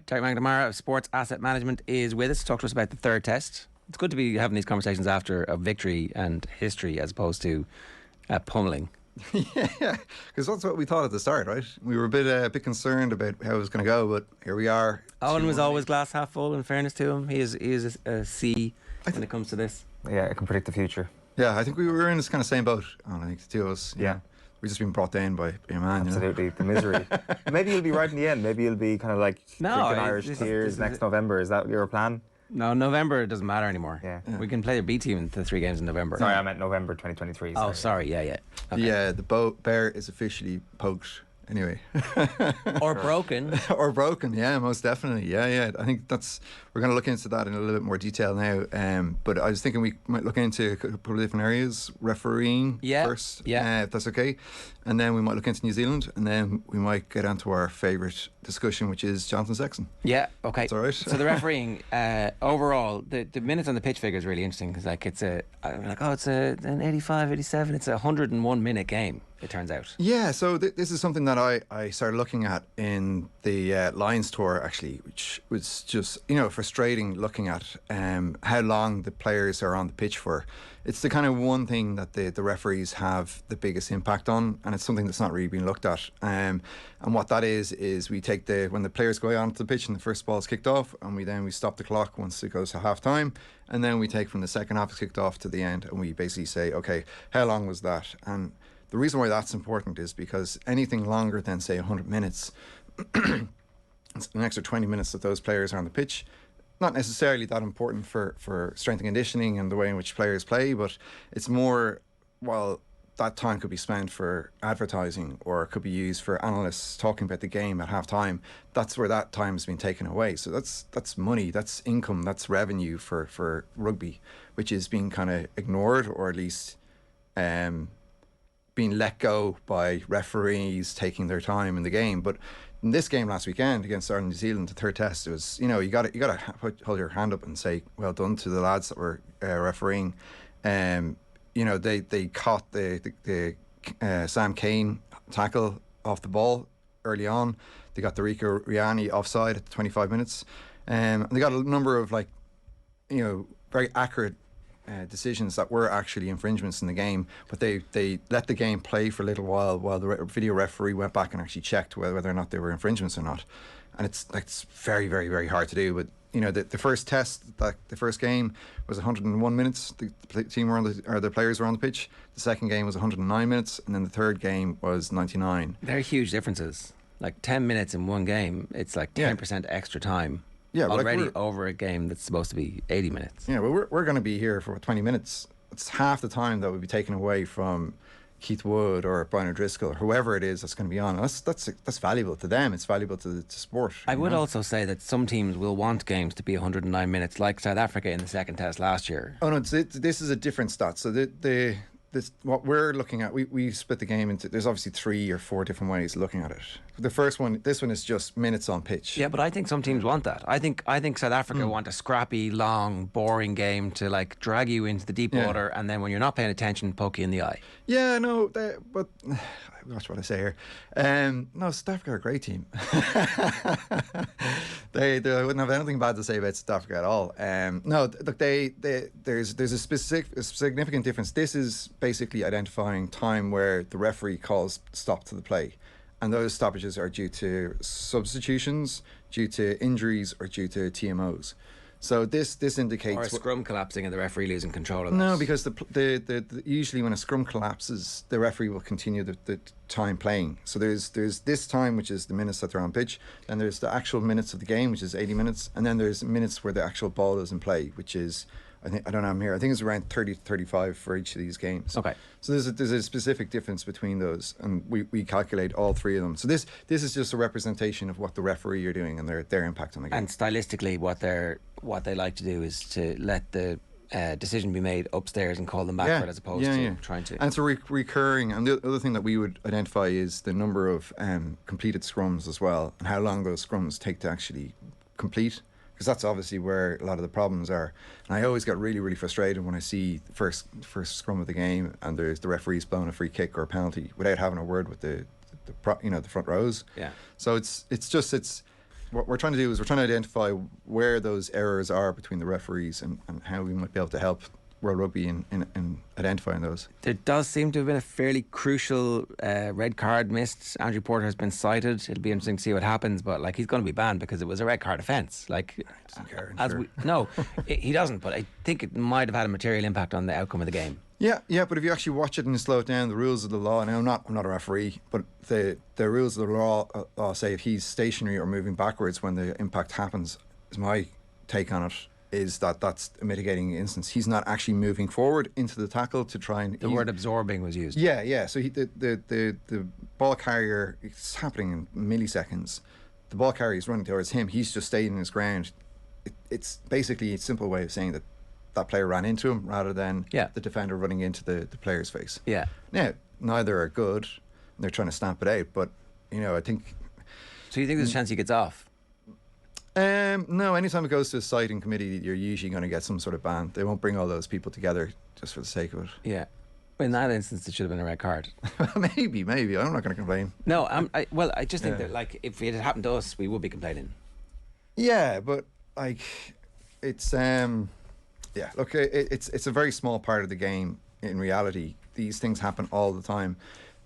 Derek McNamara of Sports Asset Management is with us to talk to us about the third test. It's good to be having these conversations after a victory and history as opposed to pummeling. Yeah, because that's what we thought at the start, right? We were a bit concerned about how it was going to go, but here we are. Owen was always glass half full, in fairness to him. He is a C when it comes to this. Yeah, I can predict the future. Yeah, I think we were in this kind of same boat. I think the two of us. Yeah. We've just been brought down by a man. Absolutely, the misery. Maybe you'll be right in the end. Maybe you'll be kind of like drinking Irish tears next November. Is that your plan? No, November doesn't matter anymore. Yeah. We can play the B team in the 3 games in November. Sorry, I meant November 2023. Oh, sorry. Yeah. Okay. Yeah, the bear is officially poked. Anyway. Or broken. Or broken, yeah, most definitely. Yeah. I think we're going to look into that in a little bit more detail now. But I was thinking we might look into a couple of different areas. Refereeing first, if that's okay. And then we might look into New Zealand. And then we might get onto our favourite discussion, which is Jonathan Sexton. Yeah, okay. That's all right. So the refereeing, overall, the minutes on the pitch figure is really interesting because it's an 85, 87. It's a 101 minute game, it turns out. Yeah, so this is something that I started looking at in the Lions tour, actually, which was just, frustrating looking at how long the players are on the pitch for. It's the kind of one thing that the referees have the biggest impact on, and it's something that's not really been looked at. And what that is we take when the players go onto the pitch and the first ball is kicked off, and we stop the clock once it goes to half time, and then we take from the second half is kicked off to the end, and we basically say, okay, how long was that? And the reason why that's important is because anything longer than, say, 100 minutes, it's an extra 20 minutes that those players are on the pitch. Not necessarily that important for strength and conditioning and the way in which players play, but it's more, that time could be spent for advertising or it could be used for analysts talking about the game at half time. That's where that time has been taken away. So that's money, that's income, that's revenue for rugby, which is being kind of ignored, or at least being let go by referees taking their time in the game. But in this game last weekend against Ireland and New Zealand, the third test, it was, you got to hold your hand up and say well done to the lads that were refereeing. They caught the Sam Kane tackle off the ball early on. They got the Rico Riani offside at 25 minutes. And they got a number of very accurate decisions that were actually infringements in the game, but they let the game play for a little while the video referee went back and actually checked whether or not they were infringements or not. And it's very, very, very hard to do. But the first test, the first game was 101 minutes. The team the players were on the pitch. The second game was 109 minutes, and then the third game was 99. They're huge differences. Like 10 minutes in one game, it's like 10% extra time. Yeah, already over a game that's supposed to be 80 minutes. Yeah, well, we're going to be here for 20 minutes. It's half the time that would be taken away from Keith Wood or Brian O'Driscoll or whoever it is that's going to be on. That's valuable to them. It's valuable to sport. I would also say that some teams will want games to be 109 minutes, like South Africa in the second test last year. Oh no, this is a different stat. So what we're looking at, we split the game into, there's obviously 3 or 4 different ways of looking at it. The first one, this one is just minutes on pitch. Yeah, but I think some teams want that. I think South Africa want a scrappy, long, boring game to drag you into the deep water, and then when you're not paying attention, poke you in the eye. Yeah, no, but watch what I say here. No, South Africa are a great team. They wouldn't have anything bad to say about South Africa at all. No, look, there's a significant difference. This is basically identifying time where the referee calls stop to the play, and those stoppages are due to substitutions, due to injuries, or due to TMOs. So this indicates... Or a scrum collapsing and the referee losing control of that. No, because the usually when a scrum collapses, the referee will continue the time playing. So there's this time, which is the minutes that they're on pitch, then there's the actual minutes of the game, which is 80 minutes, and then there's minutes where the actual ball is in play, which is... I don't know, I'm here. I think it's around 30 to 35 for each of these games. Okay. So there's a specific difference between those, and we calculate all 3 of them. So this is just a representation of what the referee are doing and their impact on the game. And stylistically, what they like to do is to let the decision be made upstairs and call them backward as opposed to trying to... And it's recurring. And the other thing that we would identify is the number of completed scrums as well, and how long those scrums take to actually complete. Because that's obviously where a lot of the problems are. And I always get really, really frustrated when I see the first scrum of the game and there's the referee's blown a free kick or a penalty without having a word with the front rows. Yeah. So it's what we're trying to do is we're trying to identify where those errors are between the referees and how we might be able to help World Rugby in identifying those. There does seem to have been a fairly crucial red card missed. Andrew Porter has been cited. It'll be interesting to see what happens, but like, he's going to be banned because it was a red card offence. Like, doesn't care, no, he doesn't. But I think it might have had a material impact on the outcome of the game. Yeah, but if you actually watch it and you slow it down, the rules of the law. Now, I'm not a referee, but the rules of the law say if he's stationary or moving backwards when the impact happens, is my take on it. Is that's a mitigating instance. He's not actually moving forward into the tackle to try and... The word absorbing was used. Yeah. So the ball carrier, it's happening in milliseconds. The ball carrier is running towards him. He's just staying in his ground. It's basically a simple way of saying that player ran into him rather than the defender running into the player's face. Yeah. Now, neither are good. They're trying to stamp it out, but, I think... So you think there's a chance he gets off? No, anytime it goes to a citing committee, you're usually going to get some sort of ban. They won't bring all those people together just for the sake of it. Yeah. In that instance, it should have been a red card. maybe. I'm not going to complain. No, I just think that, like, if it had happened to us, we would be complaining. Yeah, but like, it's look, it's a very small part of the game. In reality, these things happen all the time.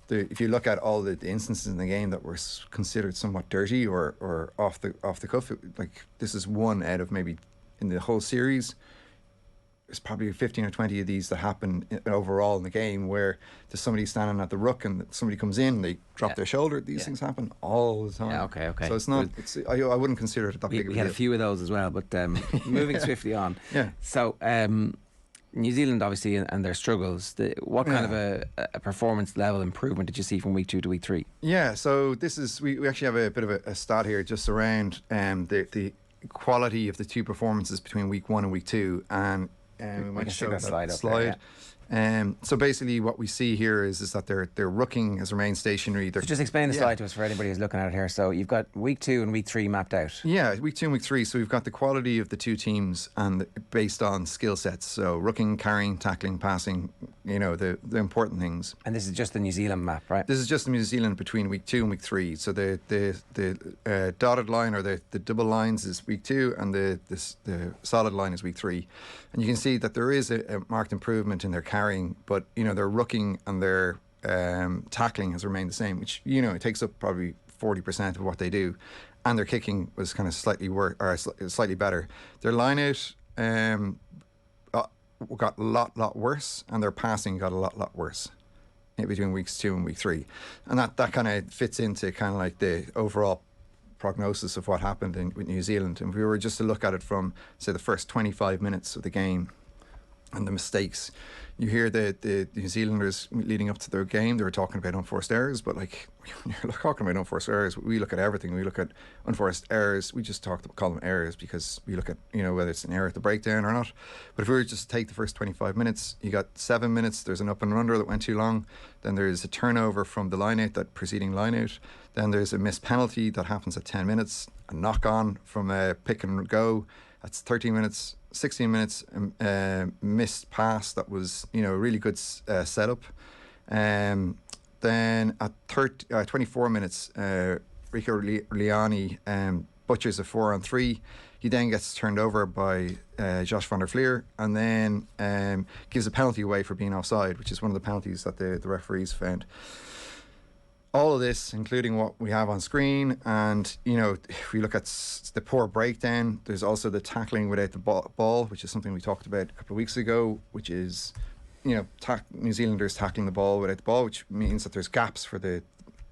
If you look at all the instances in the game that were considered somewhat dirty or off the cuff, like, this is one out of maybe in the whole series. There's probably 15 or 20 of these that happen overall in the game where there's somebody standing at the ruck and somebody comes in and they drop their shoulder. These things happen all the time. Yeah, okay. So it's not. I wouldn't consider it that big of a deal. We had a few of those as well, but moving swiftly on. Yeah. So New Zealand, obviously, and their struggles. What kind of a performance level improvement did you see from week 2 to week 3? Yeah, so this is we actually have a bit of a stat here just around the quality of the two performances between week 1 and week 2, and we might show that slide. There, so basically, what we see here is that their rucking has remained stationary. So just explain the slide to us for anybody who's looking at it here. So you've got week 2 and week 3 mapped out. Yeah, week 2 and week 3. So we've got the quality of the two teams and based on skill sets. So rucking, carrying, tackling, passing. The important things. And this is just the New Zealand map, right? This is just the New Zealand between week 2 and week 3. So the dotted line or the double lines is week 2, and the solid line is week 3. And you can see that there is a marked improvement in their carrying, but their rucking and their tackling has remained the same, which it takes up probably 40% of what they do, and their kicking was kind of slightly worse or slightly better. Their line out got a lot worse, and their passing got a lot worse in between weeks 2 and week 3, and that kind of fits into kind of like the overall prognosis of what happened with New Zealand. And if we were just to look at it from, say, the first 25 minutes of the game and the mistakes, you hear the New Zealanders leading up to their game, they were talking about unforced errors, but like, you're talking about unforced errors, we look at everything. We look at unforced errors, we just call them errors because we look at whether it's an error at the breakdown or not. But if we were just to take the first 25 minutes, you got 7 minutes, there's an up and under that went too long, then there's a turnover from the line out, that preceding line out, then there's a missed penalty that happens at 10 minutes, a knock on from a pick and go, that's 13 minutes, 16 minutes, missed pass that was a really good setup. Then at 24 minutes, Rico Liani butchers a 4-on-3. He then gets turned over by Josh van der Fleer, and then gives a penalty away for being offside, which is one of the penalties that the referees found. All of this, including what we have on screen, and if we look at the poor breakdown, there's also the tackling without the ball, which is something we talked about a couple of weeks ago, which is New Zealanders tackling the ball without the ball, which means that there's gaps for the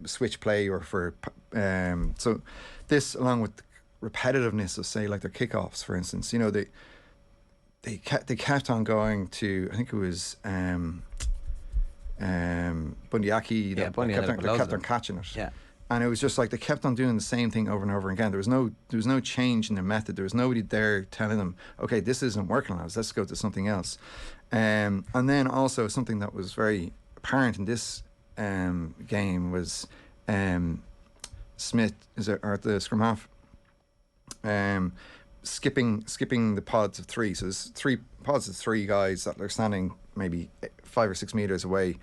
switch play or for so this, along with the repetitiveness of, say, like their kickoffs, for instance, they kept on going to, I think it was Bundyaki that kept on catching it. Yeah. And it was just like they kept on doing the same thing over and over again. There was no change in their method. There was nobody there telling them, okay, this isn't working on us, let's go to something else. And then also something that was very apparent in this game was Smith or at the scrum half skipping the pods of 3. So there's 3 pods of 3 guys that are standing maybe 5 or 6 meters away,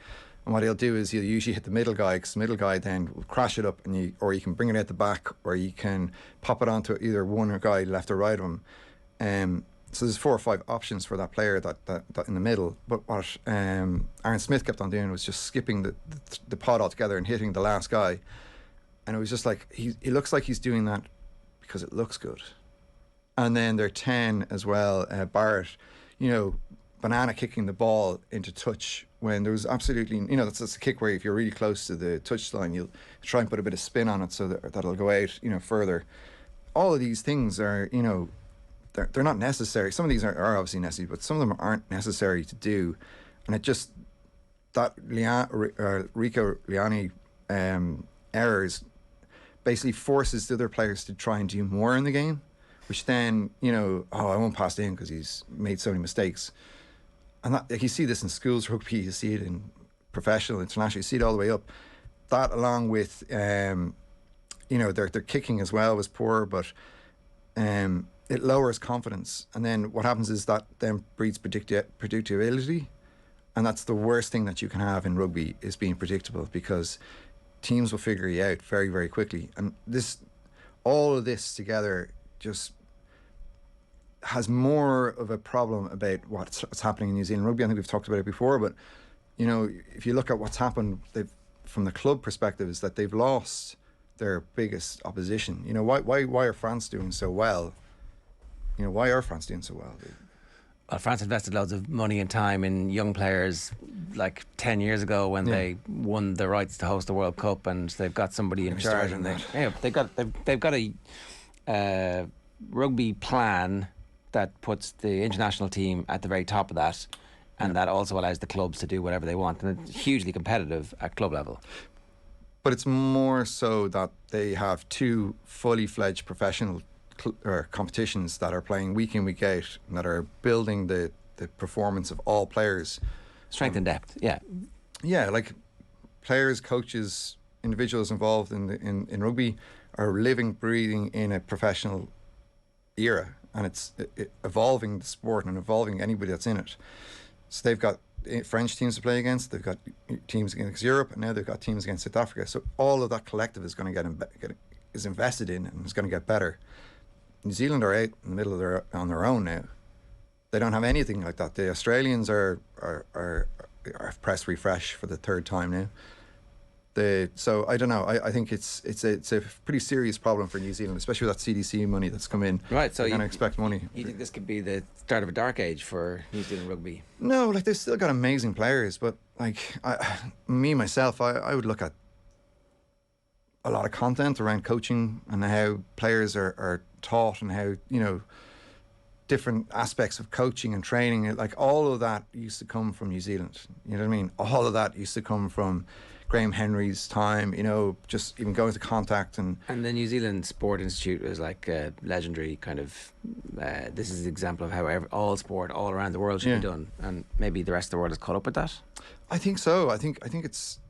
And what he'll do is he'll usually hit the middle guy, because the middle guy then will crash it up, and or you can bring it out the back, or you can pop it onto either one guy left or right of him. So there's 4 or 5 options for that player that in the middle. But what Aaron Smith kept on doing was just skipping the pod altogether and hitting the last guy. And it was just like, he looks like he's doing that because it looks good. And then their 10 as well, Barrett, banana kicking the ball into touch when there was absolutely, that's a kick where if you're really close to the touchline, you'll try and put a bit of spin on it so that'll go out, further. All of these things are, they're not necessary. Some of these are obviously necessary, but some of them aren't necessary to do. And it just, that Rico Liani errors basically forces the other players to try and do more in the game, which then, I won't pass it in because he's made so many mistakes. And that, like, you see this in schools rugby, you see it in professional, international, you see it all the way up. That, along with, their kicking as well was poor, but it lowers confidence. And then what happens is that then breeds predictability. And that's the worst thing that you can have in rugby, is being predictable, because teams will figure you out very, very quickly. And all of this together just has more of a problem about what's happening in New Zealand rugby. I think we've talked about it before, but if you look at what's happened, from the club perspective, is that they've lost their biggest opposition. Why are France doing so well? Why are France doing so well? Well, France invested loads of money and time in young players like 10 years ago when they won the rights to host the World Cup, and they've got somebody in charge, and they've got a rugby plan that puts the international team at the very top of that, and that also allows the clubs to do whatever they want, and it's hugely competitive at club level. But it's more so that they have 2 fully fledged professional competitions that are playing week in, week out, and that are building the performance of all players. Strength and depth, yeah, like players, coaches, individuals involved in rugby are living, breathing in a professional era, and it's evolving the sport and evolving anybody that's in it. So they've got French teams to play against, they've got teams against Europe, and now they've got teams against South Africa. So all of that collective is going to is invested in, and is going to get better. New Zealand are out in the middle of on their own now. They don't have anything like that. The Australians are press refresh for the 3rd time now. So I don't know. I think it's a pretty serious problem for New Zealand, especially with that CDC money that's come in. Right. So you're going to expect money. You think this could be the start of a dark age for New Zealand rugby? No, like they've still got amazing players, but like myself, I would look at a lot of content around coaching and how players are taught, and how different aspects of coaching and training. Like all of that used to come from New Zealand. You know what I mean? All of that used to come from Graham Henry's time, just even going to contact. And the New Zealand Sport Institute was like a legendary kind of, this is an example of how all sport all around the world should be done. And maybe the rest of the world has caught up with that? I think so. I think it's,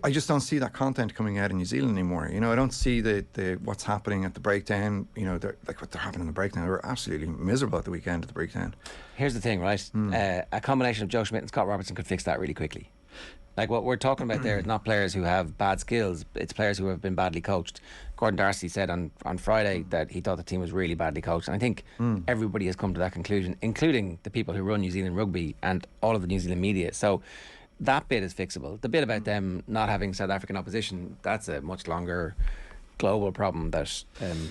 I just don't see that content coming out in New Zealand anymore. I don't see the what's happening at the breakdown. Like what they're happening in the breakdown. They were absolutely miserable at the weekend at the breakdown. Here's the thing, right? A combination of Joe Schmidt and Scott Robertson could fix that really quickly. Like what we're talking about there is not players who have bad skills, it's players who have been badly coached. Gordon Darcy said on Friday that he thought the team was really badly coached, and I think everybody has come to that conclusion, including the people who run New Zealand rugby and all of the New Zealand media. So that bit is fixable. The bit about them not having South African opposition, that's a much longer global problem that somehow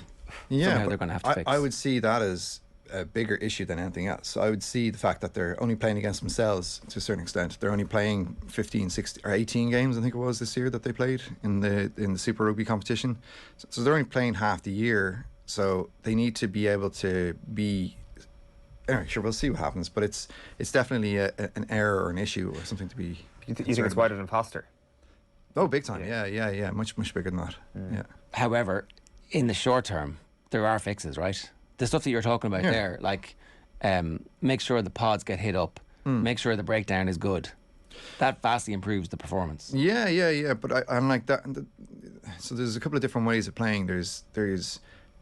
they're going to have to fix. I would see that as a bigger issue than anything else. I would see the fact that they're only playing against themselves to a certain extent. They're only playing 15, 16 or 18 games, I think it was, this year that they played in the Super Rugby competition. So they're only playing half the year. So they need to be able to be. Anyway, sure, we'll see what happens. But it's definitely an error or an issue or something to be. You think it's wider than Foster? Oh, big time! Yeah. Much bigger than that. Yeah. However, in the short term, there are fixes, right? The stuff that you're talking about there, like make sure the pods get hit up, make sure the breakdown is good. That vastly improves the performance. Yeah. But I'm like that. So there's a couple of different ways of playing. There's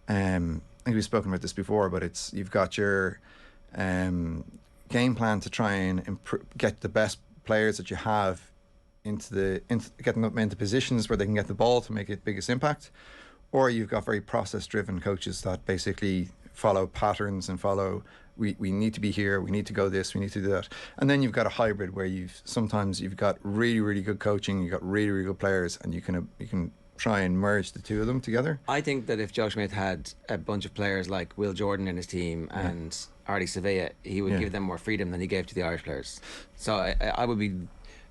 I think we've spoken about this before, but you've got your game plan to try and get the best players that you have getting them into positions where they can get the ball to make it biggest impact, or you've got very process-driven coaches that basically follow patterns and follow. We need to be here. We need to go this. We need to do that. And then you've got a hybrid where sometimes you've got really, really good coaching. You've got really, really good players, and you can try and merge the two of them together. I think that if Joe Schmidt had a bunch of players like Will Jordan in his team and Artie Sevilla, he would give them more freedom than he gave to the Irish players. So I would be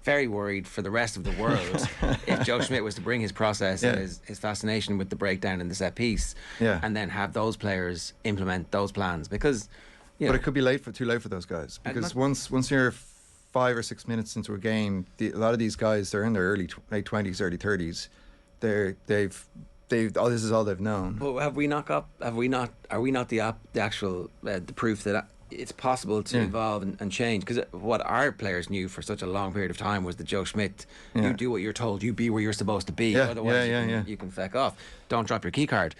very worried for the rest of the world if Joe Schmidt was to bring his process and his fascination with the breakdown and the set piece, and then have those players implement those plans, because. But it could be too late for those guys, because once you're 5 or 6 minutes into a game, a lot of these guys, they're in their late 20s, early 30s. They've this is all they've known. But are we not the actual the proof that it's possible to evolve and change? Because what our players knew for such a long period of time was that Joe Schmidt, you do what you're told, you be where you're supposed to be, otherwise you can feck off. Don't drop your key card.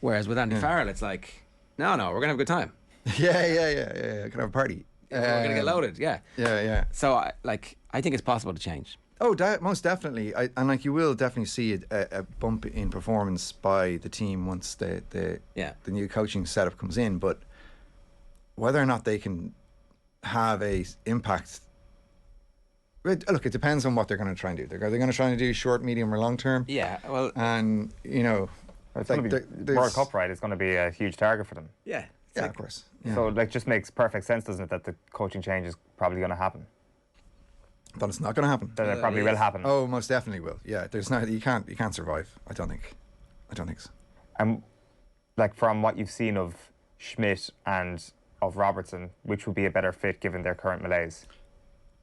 Whereas with Andy Farrell, it's like, no, we're gonna have a good time. Yeah. Can have a party. We're gonna get loaded. Yeah. So I think it's possible to change. Oh, most definitely. And you will definitely see a bump in performance by the team once the new coaching setup comes in. But whether or not they can have a impact, look, it depends on what they're going to try and do. They're going to try and do short, medium, or long term. Yeah. Well, and it's going to be World Cup, right? It's going to be a huge target for them. Yeah. Yeah, of course. Yeah. So just makes perfect sense, doesn't it, that the coaching change is probably going to happen? But it's not going to happen. That it probably will happen. Oh, most definitely will. Yeah, you can't survive. I don't think so. And from what you've seen of Schmidt and of Robertson, which would be a better fit given their current malaise?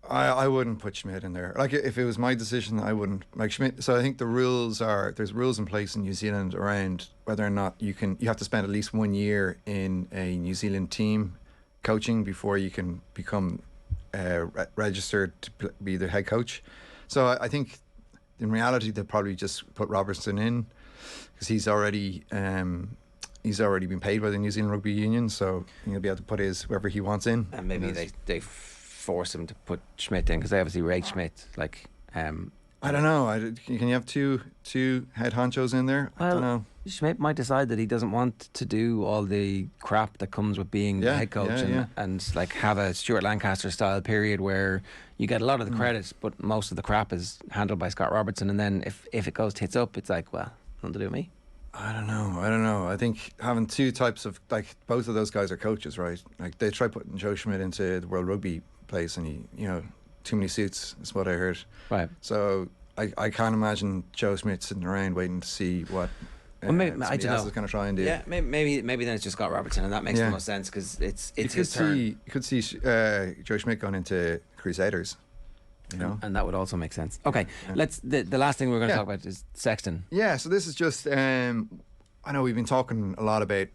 I wouldn't put Schmidt in there. If it was my decision, I wouldn't. Schmidt. So I think there's rules in place in New Zealand around whether or not you have to spend at least 1 year in a New Zealand team coaching before you can become registered to be the head coach. So I think in reality they'll probably just put Robertson in because he's already been paid by the New Zealand Rugby Union, so he'll be able to put whoever he wants in. And maybe they force him to put Schmidt in because they obviously rate Schmidt. I don't know. Can you have two head honchos in there? Well, I don't know. Schmidt might decide that he doesn't want to do all the crap that comes with being the head coach and have a Stuart Lancaster style period where you get a lot of the credit, but most of the crap is handled by Scott Robertson. And then if it goes tits up, it's like, well, nothing to do with me. I don't know. I think having two types of both of those guys are coaches, right? They try putting Joe Schmidt into the World Rugby place, and he, too many suits is what I heard. Right. So I can't imagine Joe Schmidt sitting around waiting to see what maybe, I don't know. is going to try and do. Yeah, maybe then it's just Scott Robertson, and that makes the most sense because it's his turn. You could see Joe Schmidt going into Crusaders. And that would also make sense. Okay, let's. The last thing we're going to talk about is Sexton. Yeah, so this is just. I know we've been talking a lot about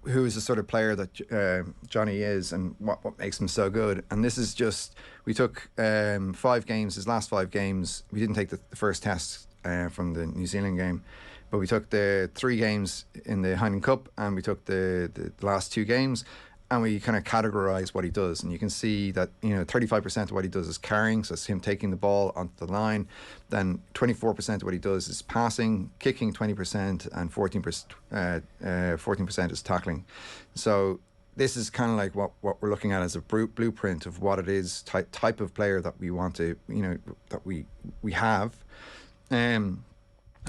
who is the sort of player that Johnny is and what makes him so good. And this is just, we took 5 games, his last 5 games. We didn't take the first test from the New Zealand game, but we took the 3 games in the Heineken Cup, and we took the last 2 games, and we kind of categorise what he does. And you can see that 35% of what he does is carrying, so it's him taking the ball onto the line. Then 24% of what he does is passing, kicking 20%, and 14% is tackling. So this is kind of like what we're looking at as a blueprint of what it is, type of player that we want to, that we have. And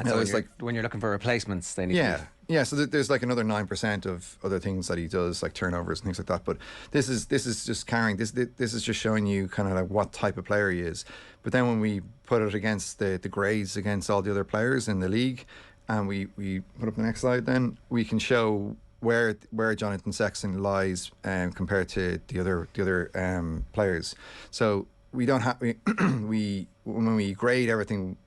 so it's when you're looking for replacements, they need to be. Yeah, so there's another 9% of other things that he does, like turnovers and things like that. But this is just carrying. This is just showing you kind of what type of player he is. But then when we put it against the grades against all the other players in the league, and we put up the next slide, then we can show where Jonathan Sexton lies compared to the other players. So we don't have when we grade everything,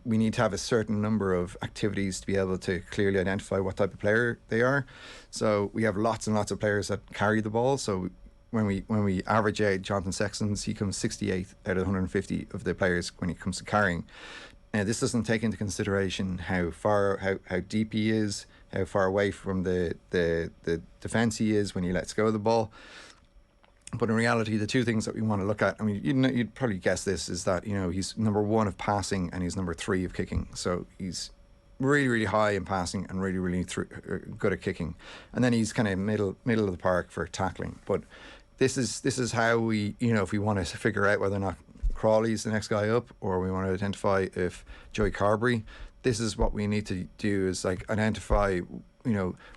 we need to have a certain number of activities to be able to clearly identify what type of player they are. So we have lots and lots of players that carry the ball. So when we average out Jonathan Sexton's, he comes 68th out of 150 of the players when it comes to carrying. This doesn't take into consideration how deep he is, how far away from the defence he is when he lets go of the ball. But in reality, the two things that we want to look at, I mean, you'd probably guess this, is that, he's number 1 of passing and he's number 3 of kicking. So he's really, really high in passing and really, really good at kicking. And then he's kind of middle of the park for tackling. But this is how we, if we want to figure out whether or not Crawley's the next guy up, or we want to identify if Joey Carberry, this is what we need to do, is like identify,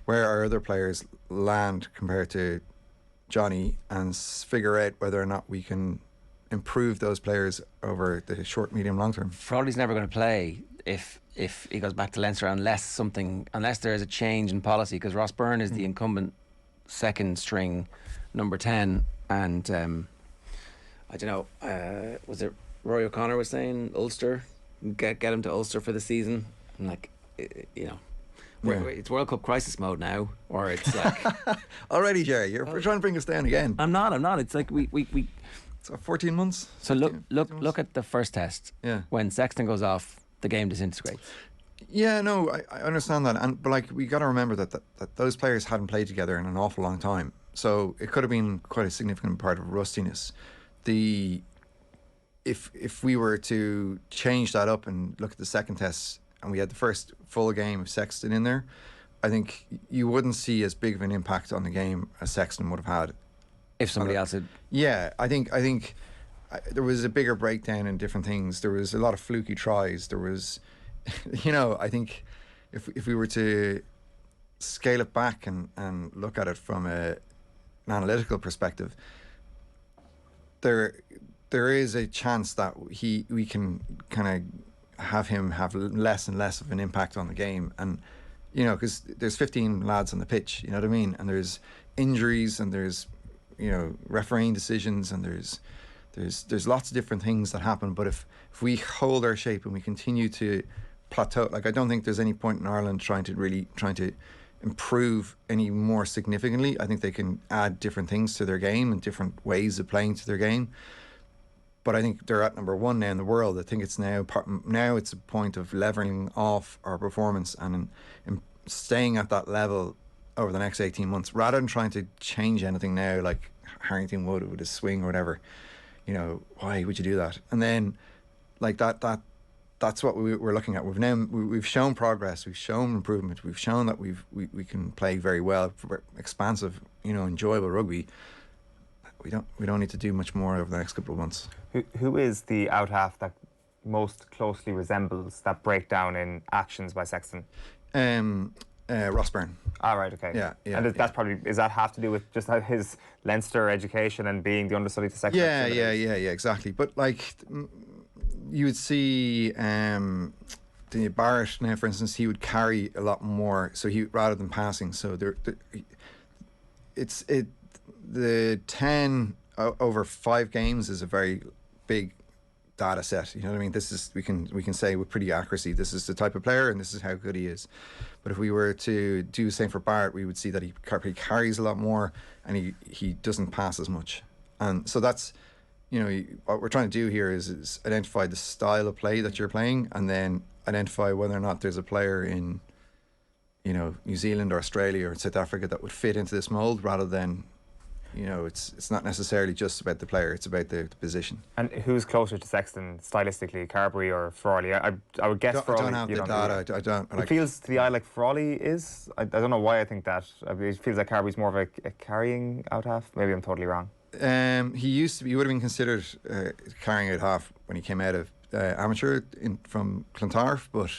where our other players land compared to Johnny, and figure out whether or not we can improve those players over the short, medium, long term. Frawley's never going to play if he goes back to Leinster unless there is a change in policy, because Ross Byrne is the incumbent second string number 10, and I don't know, was it Roy O'Connor was saying Ulster, get him to Ulster for the season, and like, it's World Cup crisis mode now, or it's like already, Jerry, you're trying to bring us down again. I'm not. It's like we So 14 months. So look at the first test. Yeah. When Sexton goes off, the game disintegrates. Yeah, no, I understand that, but like, we got to remember that those players hadn't played together in an awful long time, so it could have been quite a significant part of rustiness. If we were to change that up and look at the second test, and we had the first full game of Sexton in there, I think you wouldn't see as big of an impact on the game as Sexton would have had if somebody else had. Yeah, I think there was a bigger breakdown in different things. There was a lot of fluky tries. There was, I think if we were to scale it back and look at it from an analytical perspective, there is a chance that we can kind of have him have less and less of an impact on the game, and because there's 15 lads on the pitch, you know what I mean, and there's injuries, and there's refereeing decisions, and there's lots of different things that happen. But if we hold our shape and we continue to plateau, like, I don't think there's any point in Ireland trying to improve any more significantly. I think they can add different things to their game and different ways of playing to their game. But I think they're at number 1 now in the world. I think it's now it's a point of leveling off our performance and staying at that level over the next 18 months, rather than trying to change anything now, like Harrington would with his swing or whatever. Why would you do that? And then, like, that's what we're looking at. We've shown progress, we've shown improvement, we've shown that we can play very well, expansive, enjoyable rugby. We don't need to do much more over the next couple of months. Who is the out half that most closely resembles that breakdown in actions by Sexton? Ross Byrne. Ah, right, okay. Yeah. And that's probably, is that have to do with just his Leinster education and being the understudy to Sexton? Yeah, exactly. But like, you would see the Barrett now, for instance, he would carry a lot more, so rather than passing. So the 10 over 5 games is a very big data set. You know what I mean? This is, we can say with pretty accuracy, this is the type of player and this is how good he is. But if we were to do the same for Barrett, we would see that he carries a lot more and he doesn't pass as much. And so that's, what we're trying to do here is identify the style of play that you're playing, and then identify whether or not there's a player in, New Zealand or Australia or South Africa that would fit into this mold, rather than, it's not necessarily just about the player, it's about the position. And who's closer to Sexton stylistically, Carberry or Frawley? I would guess Frawley. I don't have the data. I don't. It feels to the eye like Frawley is. I don't know why I think that. It feels like Carberry's more of a carrying out half. Maybe I'm totally wrong. He used to be. He would have been considered carrying out half when he came out of amateur from Clontarf, but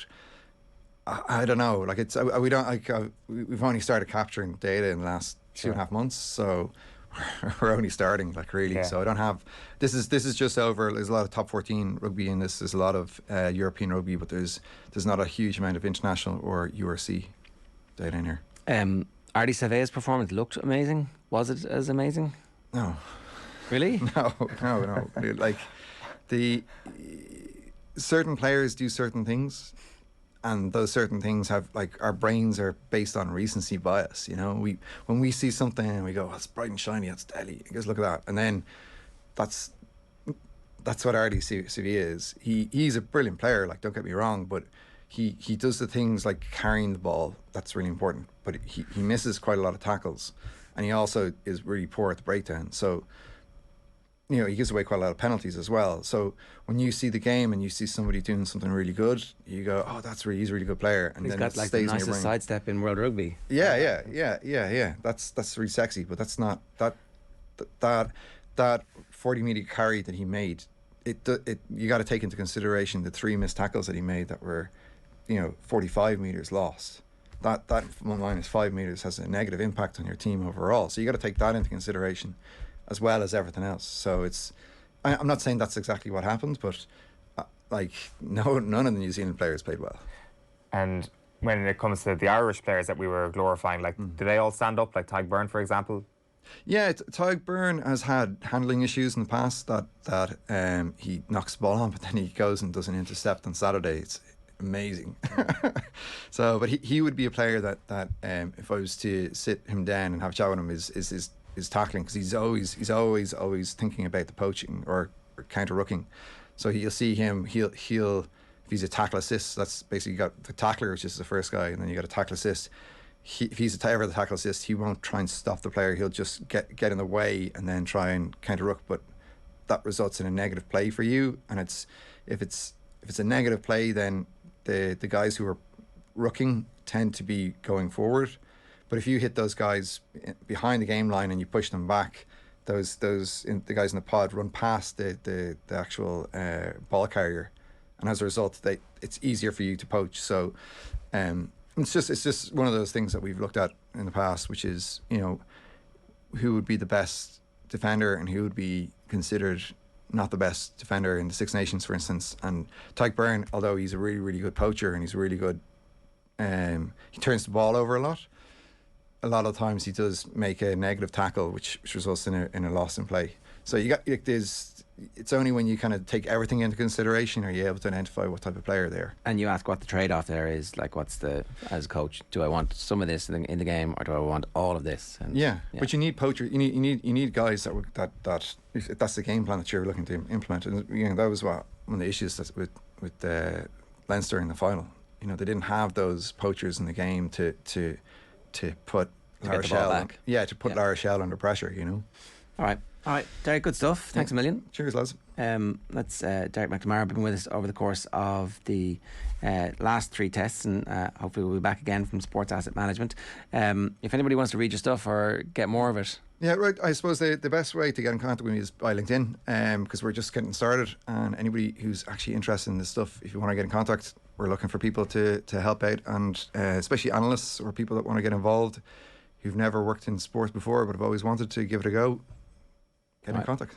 I don't know. Like, it's we don't like we've only started capturing data in the last 2.5 months, so we're only starting, like, really. Yeah. So I don't have. This is just over. There's a lot of top 14 rugby in this. There's a lot of European rugby, but there's not a huge amount of international or URC data in here. Artie Savea's performance looked amazing. Was it as amazing? No. Really? No. Like, the certain players do certain things, and those certain things have, like, our brains are based on recency bias. When we see something and we go, oh, it's bright and shiny, that's Delhi. Just look at that, and then that's what Artie Savea is. He's a brilliant player. Like, don't get me wrong, but he does the things like carrying the ball. That's really important. But he misses quite a lot of tackles, and he also is really poor at the breakdown. So, you know, he gives away quite a lot of penalties as well. So when you see the game and you see somebody doing something really good, you go, oh, he's a really good player. And he's then got it like stays the in your nicest brain. sidestep in World Rugby. Yeah. That's really sexy, but that's not that 40-meter carry that he made. You got to take into consideration the 3 missed tackles that he made that were, you know, 45 meters lost. That minus 5 meters has a negative impact on your team overall. So you got to take that into consideration, as well as everything else. So I'm not saying that's exactly what happened, but none of the New Zealand players played well. And when it comes to the Irish players that we were glorifying, like, do they all stand up? Like Tadhg Byrne, for example? Yeah, Tadhg Byrne has had handling issues in the past that he knocks the ball on, but then he goes and does an intercept on Saturday. It's amazing. So, but he would be a player that if I was to sit him down and have a chat with him, is tackling, because he's always thinking about the poaching or counter rucking. So you'll see him. He'll if he's a tackle assist, that's basically, you got the tackler, which is the first guy, and then you got a tackle assist. If he's ever the tackle assist, he won't try and stop the player. He'll just get in the way and then try and counter ruck. But that results in a negative play for you. And if it's a negative play, then the guys who are rucking tend to be going forward. But if you hit those guys behind the game line and you push them back, the guys in the pod run past the actual ball carrier, and as a result, it's easier for you to poach. So it's just one of those things that we've looked at in the past, which is, you know, who would be the best defender and who would be considered not the best defender in the Six Nations, for instance. And Tadhg Byrne, although he's a really, really good poacher and he's really good, he turns the ball over a lot. A lot of times he does make a negative tackle, which results in a loss in play. So it's only when you kind of take everything into consideration are you able to identify what type of player they are. And you ask what the trade-off there is. Like, as a coach, do I want some of this in the game, or do I want all of this? And, yeah, but you need poacher. You need guys that if that's the game plan that you're looking to implement. And you know, that was one of the issues with Leinster in the final. You know, they didn't have those poachers in the game to put La Rochelle, La Rochelle under pressure, you know. All right, Derek, good stuff. Thanks a million. Cheers, lads. That's Derek McNamara been with us over the course of the last 3 tests, and hopefully we'll be back again from Sports Asset Management. If anybody wants to read your stuff or get more of it. Yeah, right. I suppose the best way to get in contact with me is by LinkedIn, because we're just getting started, and anybody who's actually interested in this stuff, if you want to get in contact, we're looking for people to help out, and especially analysts or people that want to get involved who've never worked in sports before but have always wanted to give it a go. Get in contact.